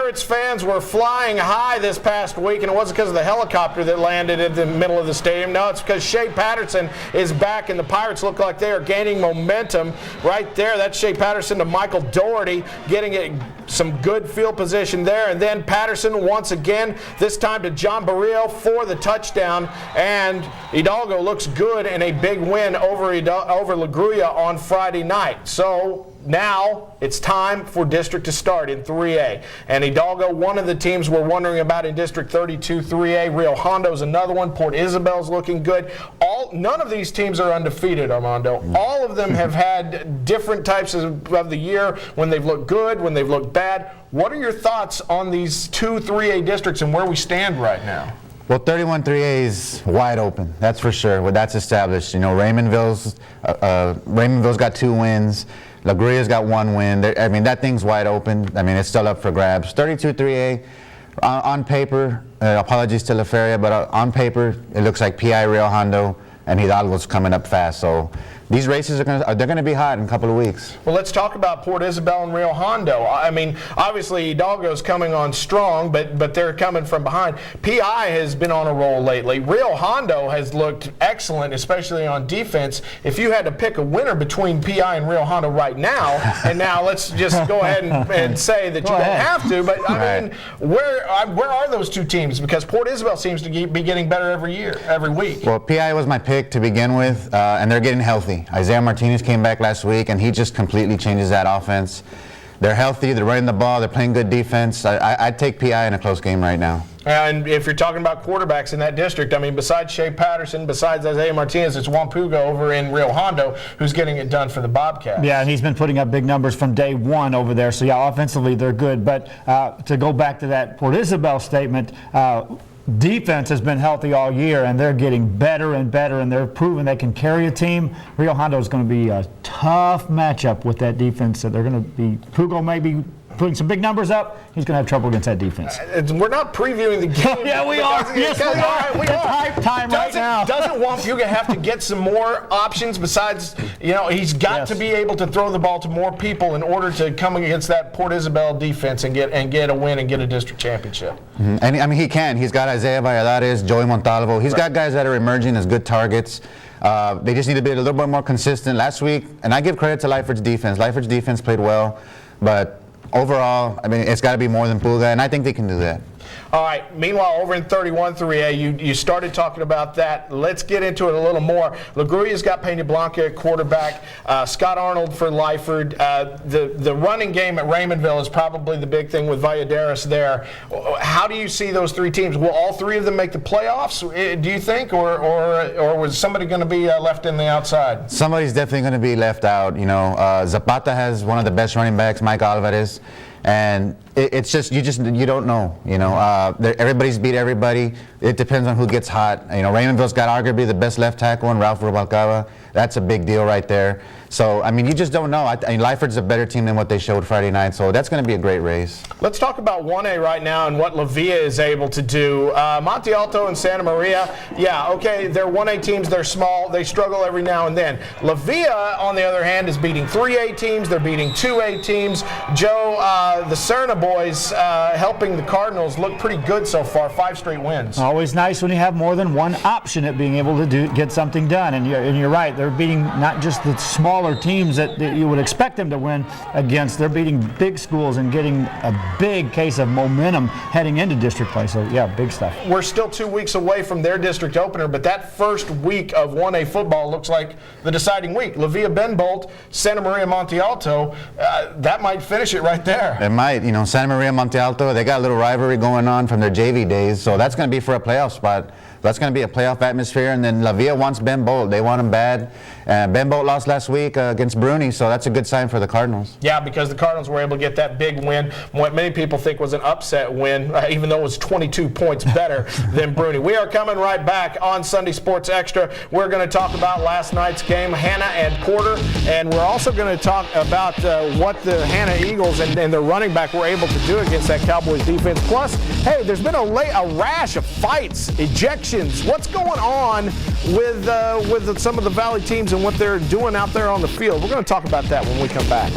Pirates fans were flying high this past week, and it wasn't because of the helicopter that landed in the middle of the stadium. No, it's because Shea Patterson is back, and the Pirates look like they are gaining momentum right there. That's Shea Patterson to Michael Doherty, getting some good field position there. And then Patterson once again, this time to John Barrio for the touchdown. And Hidalgo looks good in a big win over La Grulla on Friday night. So now it's time for District to start in 3A. And Hidalgo, one of the teams we're wondering about in District 32 3A. Rio Hondo's another one. Port Isabel's looking good. None of these teams are undefeated, Armando. All of them have had different types of the year, when they've looked good, when they've looked bad. What are your thoughts on these 2 3A districts and where we stand right now? Well, 31-3A is wide open, that's for sure. Well, that's established. You know, Raymondville's got 2 wins. La Grulla's got 1 win. I mean, that thing's wide open. I mean, it's still up for grabs. 32-3A, on paper, apologies to La Feria, but on paper, it looks like PI, Rio Hondo, and Hidalgo's coming up fast. So these races they're going to be hot in a couple of weeks. Well, let's talk about Port Isabel and Rio Hondo. I mean, obviously Hidalgo's coming on strong, but they're coming from behind. PI has been on a roll lately. Rio Hondo has looked excellent, especially on defense. If you had to pick a winner between PI and Rio Hondo right now, and now let's just go ahead and say that you don't have to, but I mean, where are those 2 teams? Because Port Isabel seems to be getting better every week. Well, PI was my pick to begin with, and they're getting healthy. Isaiah Martinez came back last week, and he just completely changes that offense. They're healthy, they're running the ball, they're playing good defense. I'd take PI in a close game right now. And if you're talking about quarterbacks in that district, I mean, besides Shea Patterson, besides Isaiah Martinez, it's Wampuga over in Rio Hondo who's getting it done for the Bobcats. Yeah, and he's been putting up big numbers from day one over there. So, yeah, offensively they're good. But to go back to that Port Isabel statement, defense has been healthy all year, and they're getting better and better, and they're proving they can carry a team. Rio Hondo is going to be a tough matchup with that defense. So they're going to be, Pugo may be putting some big numbers up. He's going to have trouble against that defense. We're not previewing the game. Yeah, we are. Yes, we are. It's hype time right now. Doesn't Wampuga have to get some more options besides, you know, he's got to be able to throw the ball to more people in order to come against that Port Isabel defense and get a win and get a district championship. Mm-hmm. And I mean, he can. He's got Isaiah Valladares, Joey Montalvo. He's got guys that are emerging as good targets. They just need to be a little bit more consistent. Last week, and I give credit to Lyford's defense. Lyford's defense played well, but overall, I mean, it's got to be more than Puga, and I think they can do that. All right. Meanwhile, over in 31-3A, you started talking about that. Let's get into it a little more. La Grulla's got Peña Blanca at quarterback. Scott Arnold for Lyford. The running game at Raymondville is probably the big thing with Valladares there. How do you see those 3 teams? Will all 3 of them make the playoffs, do you think, or was somebody going to be left in the outside? Somebody's definitely going to be left out. You know, Zapata has one of the best running backs, Mike Alvarez. And it's just you don't know. You know, everybody's beat everybody. It depends on who gets hot. You know, Raymondville's got arguably the best left tackle in Ralph Rubalcaba. That's a big deal right there. So, I mean, you just don't know. I mean, Lyford's a better team than what they showed Friday night, so that's going to be a great race. Let's talk about 1A right now and what La Villa is able to do. Monte Alto and Santa Maria, yeah, okay, they're 1A teams. They're small. They struggle every now and then. La Villa, on the other hand, is beating 3A teams. They're beating 2A teams. Joe, the Serna boys helping the Cardinals look pretty good so far. 5 straight wins. Always nice when you have more than one option at being able to get something done. And you're right. They're beating not just the smaller teams that you would expect them to win against. They're beating big schools and getting a big case of momentum heading into district play. So, yeah, big stuff. We're still 2 weeks away from their district opener, but that first week of 1A football looks like the deciding week. La Villa Benbolt, Santa Maria Monte Alto, that might finish it right there. It might. You know, Santa Maria Monte Alto, they got a little rivalry going on from their JV days, so that's going to be for a playoff spot. That's going to be a playoff atmosphere, and then La Villa wants Ben Bolt. They want him bad. Ben Bolt lost last week against Bruni, so that's a good sign for the Cardinals. Yeah, because the Cardinals were able to get that big win, what many people think was an upset win, even though it was 22 points better than Bruni. We are coming right back on Sunday Sports Extra. We're going to talk about last night's game, Hanna and Porter, and we're also going to talk about what the Hanna Eagles and their running back were able to do against that Cowboys defense. Plus, hey, there's been a rash of fights, ejections. What's going on with some of the Valley teams and what they're doing out there on the field? We're going to talk about that when we come back.